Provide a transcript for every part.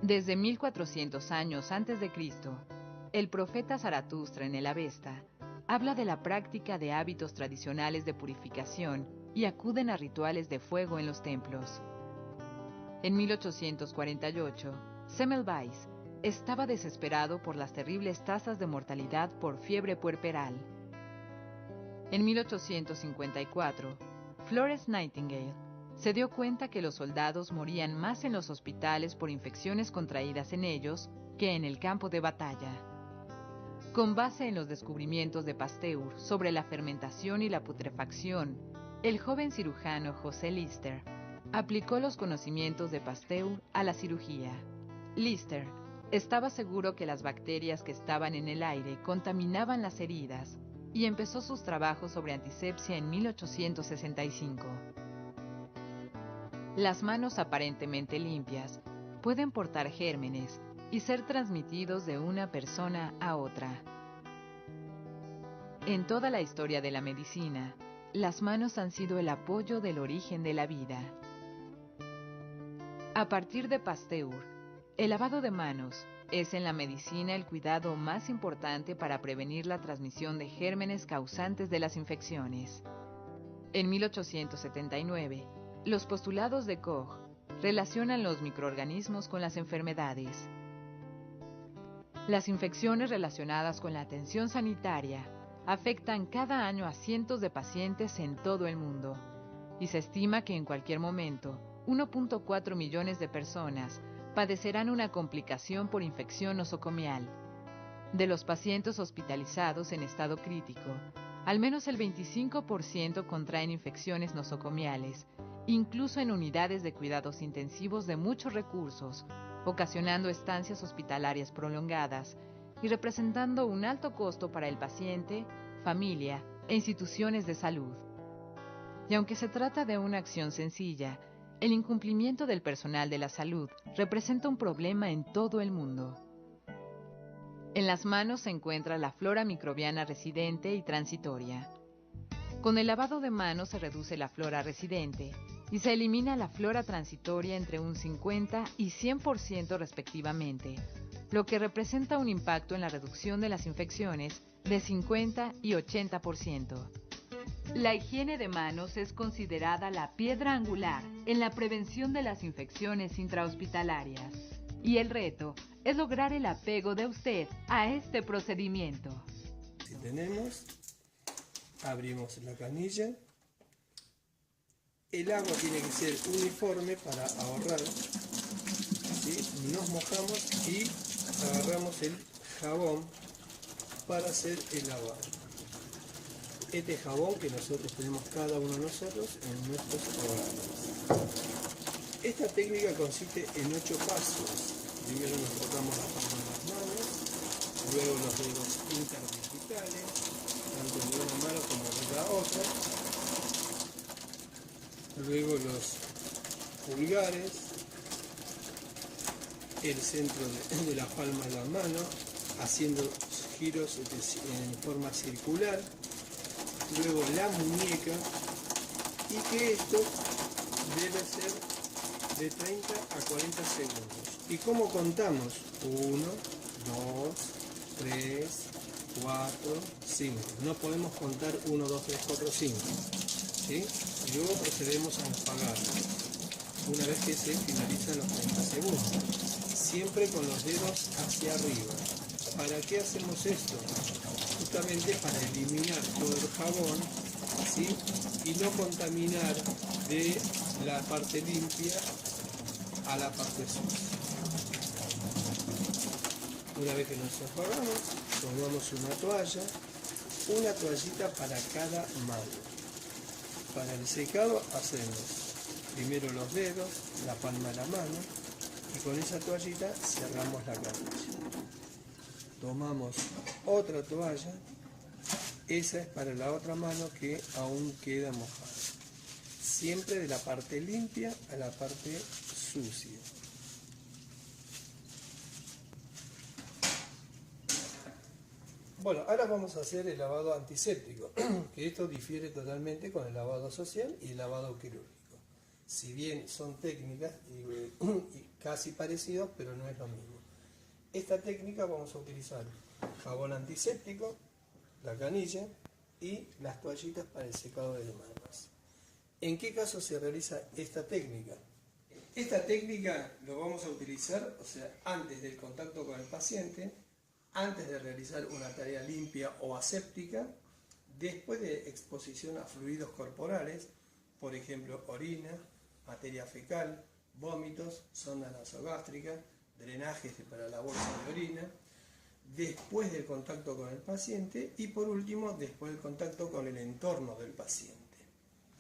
Desde 1400 años antes de Cristo, el profeta Zaratustra en el Avesta habla de la práctica de hábitos tradicionales de purificación y acuden a rituales de fuego en los templos. En 1848, Semmelweis estaba desesperado por las terribles tasas de mortalidad por fiebre puerperal. En 1854, Florence Nightingale se dio cuenta que los soldados morían más en los hospitales por infecciones contraídas en ellos que en el campo de batalla. Con base en los descubrimientos de Pasteur sobre la fermentación y la putrefacción, el joven cirujano José Lister aplicó los conocimientos de Pasteur a la cirugía. Lister estaba seguro que las bacterias que estaban en el aire contaminaban las heridas y empezó sus trabajos sobre antisepsia en 1865. Las manos aparentemente limpias pueden portar gérmenes y ser transmitidos de una persona a otra. En toda la historia de la medicina, las manos han sido el apoyo del origen de la vida. A partir de Pasteur, el lavado de manos es en la medicina el cuidado más importante para prevenir la transmisión de gérmenes causantes de las infecciones. En 1879, los postulados de Koch relacionan los microorganismos con las enfermedades. Las infecciones relacionadas con la atención sanitaria afectan cada año a cientos de pacientes en todo el mundo, y se estima que en cualquier momento 1.4 millones de personas padecerán una complicación por infección nosocomial. De los pacientes hospitalizados en estado crítico, al menos el 25% contraen infecciones nosocomiales, incluso en unidades de cuidados intensivos de muchos recursos, ocasionando estancias hospitalarias prolongadas y representando un alto costo para el paciente, familia e instituciones de salud. Y aunque se trata de una acción sencilla, el incumplimiento del personal de la salud representa un problema en todo el mundo. En las manos se encuentra la flora microbiana residente y transitoria. Con el lavado de manos se reduce la flora residente y se elimina la flora transitoria entre un 50 y 100% respectivamente, lo que representa un impacto en la reducción de las infecciones de 50 y 80%. La higiene de manos es considerada la piedra angular en la prevención de las infecciones intrahospitalarias. Y el reto es lograr el apego de usted a este procedimiento. Si tenemos, abrimos la canilla. El agua tiene que ser uniforme para ahorrar, ¿sí? Nos mojamos y agarramos el jabón para hacer el lavado. Este jabón que nosotros tenemos cada uno de nosotros en nuestros hogares. Esta técnica consiste en 8 pasos. Primero nos frotamos la palma de las manos, luego los dedos interdigitales, tanto de una mano como de la otra, luego los pulgares, el centro de la palma de la mano, haciendo giros en forma circular, luego la muñeca, y que esto debe ser de 30 a 40 segundos. ¿Y cómo contamos? 1, 2, 3, 4, 5. No podemos contar 1, 2, 3, 4, 5. ¿Sí? Y luego procedemos a enjuagar una vez que se finalizan los 30 segundos. Siempre con los dedos hacia arriba. ¿Para qué hacemos esto? Justamente para eliminar todo el jabón, ¿sí? Y no contaminar de la parte limpia a la parte sucia. Una vez que nos enjuagamos, tomamos una toallita para cada mano. Para el secado hacemos primero los dedos, la palma de la mano, y con esa toallita cerramos la canilla. Tomamos otra toalla, esa es para la otra mano que aún queda mojada. Siempre de la parte limpia a la parte sucia. Bueno, ahora vamos a hacer el lavado antiséptico, que esto difiere totalmente con el lavado social y el lavado quirúrgico. Si bien son técnicas y casi parecidas, pero no es lo mismo. Esta técnica vamos a utilizar jabón antiséptico, la canilla y las toallitas para el secado de manos. ¿En qué caso se realiza esta técnica? Esta técnica lo vamos a utilizar, o sea, antes del contacto con el paciente, antes de realizar una tarea limpia o aséptica, después de exposición a fluidos corporales, por ejemplo, orina, materia fecal, vómitos, sonda nasogástrica, drenajes para la bolsa de orina, después del contacto con el paciente y por último, después del contacto con el entorno del paciente.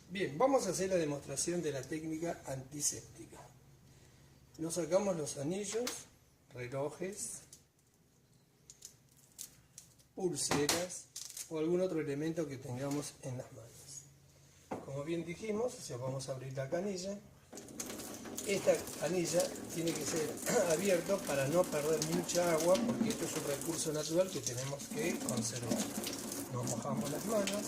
Bien, vamos a hacer la demostración de la técnica antiséptica. Nos sacamos los anillos, relojes, pulseras o algún otro elemento que tengamos en las manos. Como bien dijimos, o sea, vamos a abrir la canilla. Esta canilla tiene que ser abierta para no perder mucha agua, porque esto es un recurso natural que tenemos que conservar. Nos mojamos las manos.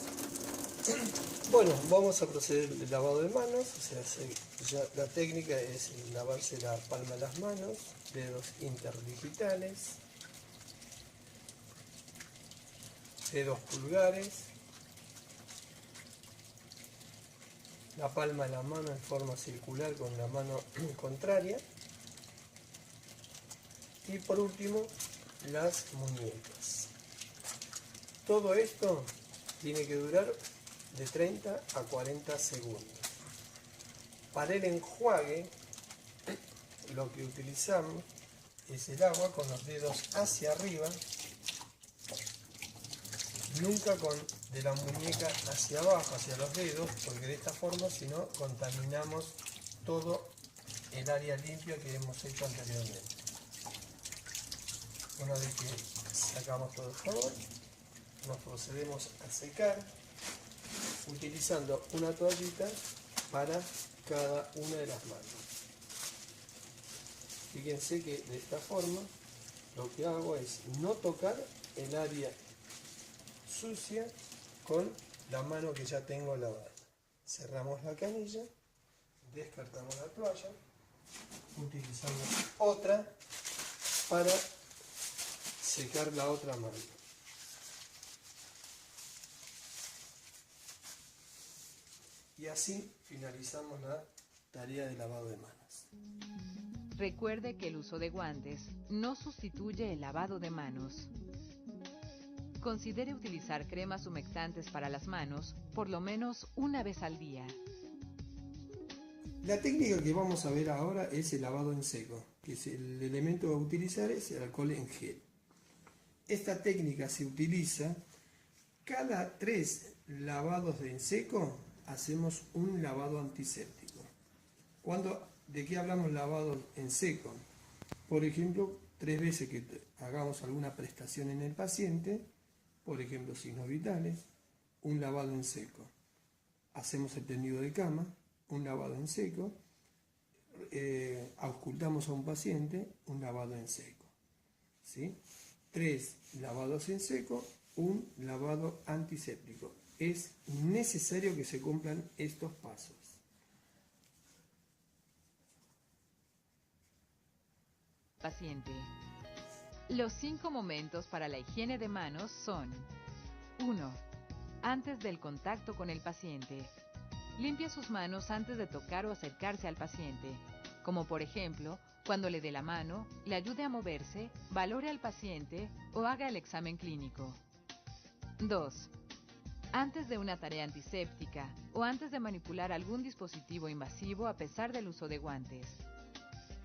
Bueno, vamos a proceder al lavado de manos, o sea, la técnica es lavarse la palma de las manos, dedos interdigitales, dedos pulgares, la palma de la mano en forma circular con la mano contraria y por último las muñecas. Todo esto tiene que durar de 30 a 40 segundos. Para el enjuague lo que utilizamos es el agua con los dedos hacia arriba, nunca de la muñeca hacia abajo, hacia los dedos, porque de esta forma si no contaminamos todo el área limpia que hemos hecho anteriormente. Una vez que sacamos todo el jabón, nos procedemos a secar utilizando una toallita para cada una de las manos. Fíjense que de esta forma lo que hago es no tocar el área sucia con la mano que ya tengo lavada. Cerramos la canilla, descartamos la toalla, utilizamos otra para secar la otra mano. Y así finalizamos la tarea de lavado de manos. Recuerde que el uso de guantes no sustituye el lavado de manos. Considere utilizar cremas humectantes para las manos por lo menos una vez al día. La técnica que vamos a ver ahora es el lavado en seco, que es el elemento a utilizar es el alcohol en gel. Esta técnica se utiliza cada 3 lavados en seco, hacemos un lavado antiséptico. ¿De qué hablamos lavado en seco? Por ejemplo, 3 veces que hagamos alguna prestación en el paciente, por ejemplo, signos vitales, un lavado en seco. Hacemos el tendido de cama, un lavado en seco. Auscultamos a un paciente, un lavado en seco. ¿Sí? 3 lavados en seco, un lavado antiséptico. Es necesario que se cumplan estos pasos. Paciente. Los 5 momentos para la higiene de manos son: 1. Antes del contacto con el paciente. Limpie sus manos antes de tocar o acercarse al paciente, como por ejemplo, cuando le dé la mano, le ayude a moverse, valore al paciente o haga el examen clínico. 2. Antes de una tarea antiséptica o antes de manipular algún dispositivo invasivo a pesar del uso de guantes.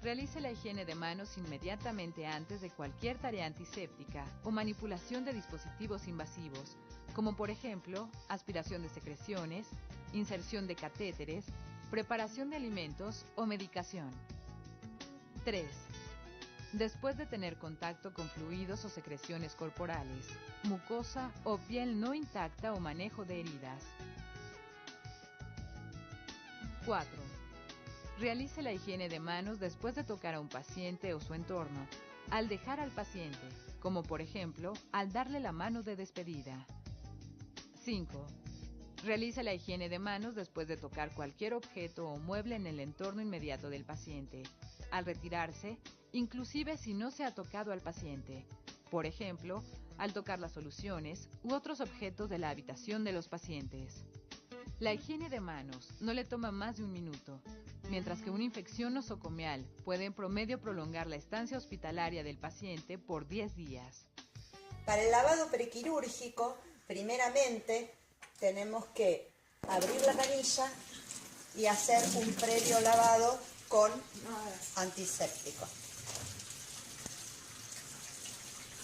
Realice la higiene de manos inmediatamente antes de cualquier tarea antiséptica o manipulación de dispositivos invasivos, como por ejemplo, aspiración de secreciones, inserción de catéteres, preparación de alimentos o medicación. 3. Después de tener contacto con fluidos o secreciones corporales, mucosa o piel no intacta o manejo de heridas. 4. Realice la higiene de manos después de tocar a un paciente o su entorno, al dejar al paciente, como por ejemplo, al darle la mano de despedida. 5. Realiza la higiene de manos después de tocar cualquier objeto o mueble en el entorno inmediato del paciente. Al retirarse, inclusive si no se ha tocado al paciente. Por ejemplo, al tocar las soluciones u otros objetos de la habitación de los pacientes. La higiene de manos no le toma más de 1 minuto, mientras que una infección nosocomial puede en promedio prolongar la estancia hospitalaria del paciente por 10 días. Para el lavado prequirúrgico, primeramente tenemos que abrir la canilla y hacer un previo lavado con antiséptico.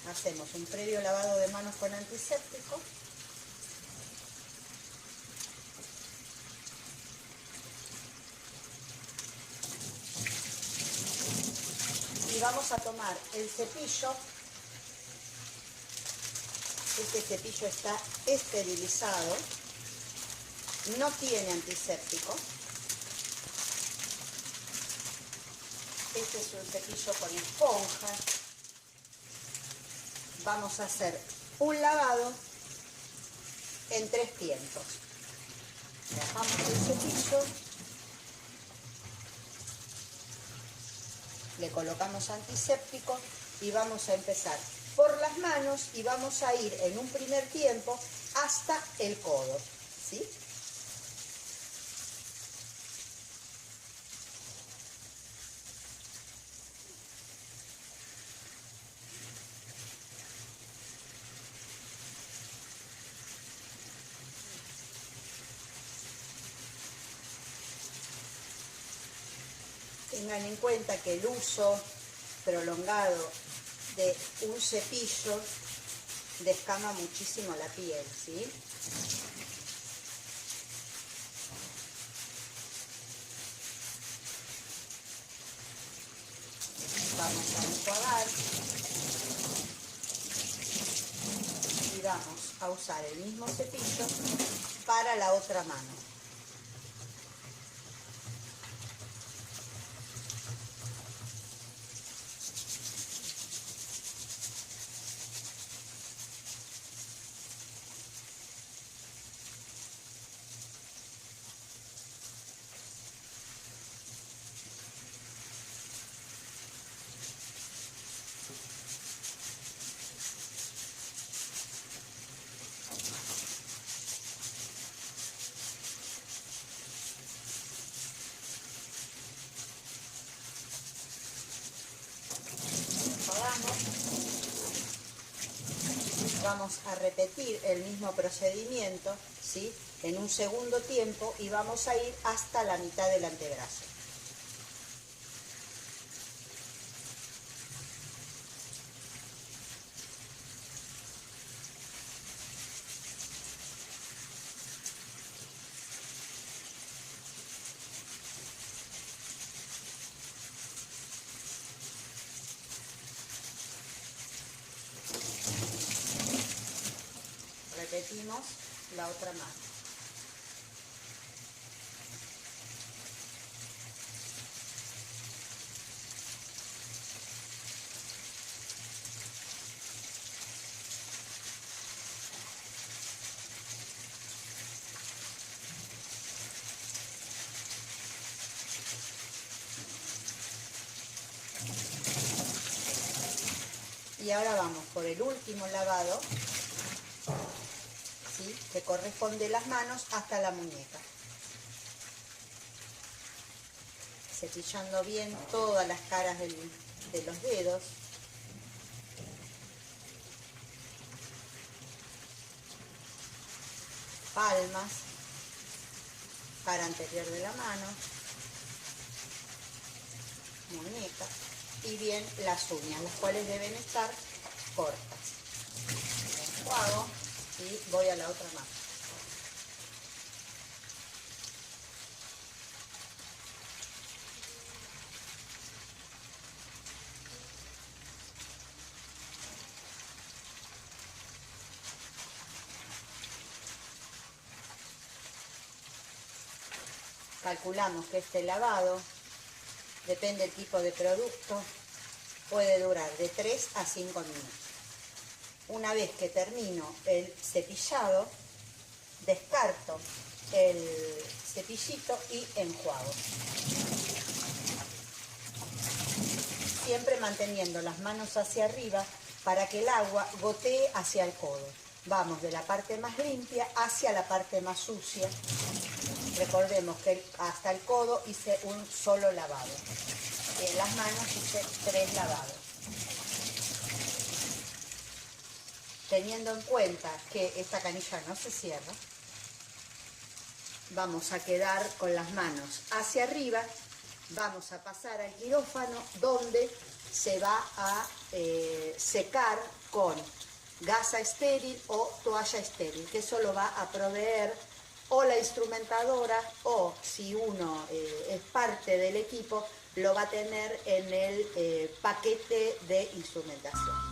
Hacemos un previo lavado de manos con antiséptico. Y vamos a tomar el cepillo. Este cepillo está esterilizado, no tiene antiséptico. Este es un cepillo con esponja. Vamos a hacer un lavado en 3 tiempos. Dejamos el cepillo, le colocamos antiséptico y vamos a empezar por las manos y vamos a ir en un primer tiempo hasta el codo, ¿sí? Tengan en cuenta que el uso prolongado de un cepillo descama muchísimo la piel, ¿sí? Vamos a enjuagar y vamos a usar el mismo cepillo para la otra mano. Vamos a repetir el mismo procedimiento, ¿sí?, en un segundo tiempo y vamos a ir hasta la mitad del antebrazo. Repetimos la otra mano. Y ahora vamos por el último lavado, ¿sí?, que corresponde las manos hasta la muñeca. Cepillando bien todas las caras de los dedos. Palmas, cara anterior de la mano, muñeca y bien las uñas, las cuales deben estar cortas. Enjuago y voy a la otra mano. Calculamos que este lavado, depende del tipo de producto, puede durar de 3 a 5 minutos. Una vez que termino el cepillado, descarto el cepillito y enjuago. Siempre manteniendo las manos hacia arriba para que el agua gotee hacia el codo. Vamos de la parte más limpia hacia la parte más sucia. Recordemos que hasta el codo hice un solo lavado. Y en las manos hice 3 lavados. Teniendo en cuenta que esta canilla no se cierra, vamos a quedar con las manos hacia arriba. Vamos a pasar al quirófano donde se va a secar con gasa estéril o toalla estéril, que eso lo va a proveer o la instrumentadora, o si uno es parte del equipo, lo va a tener en el paquete de instrumentación.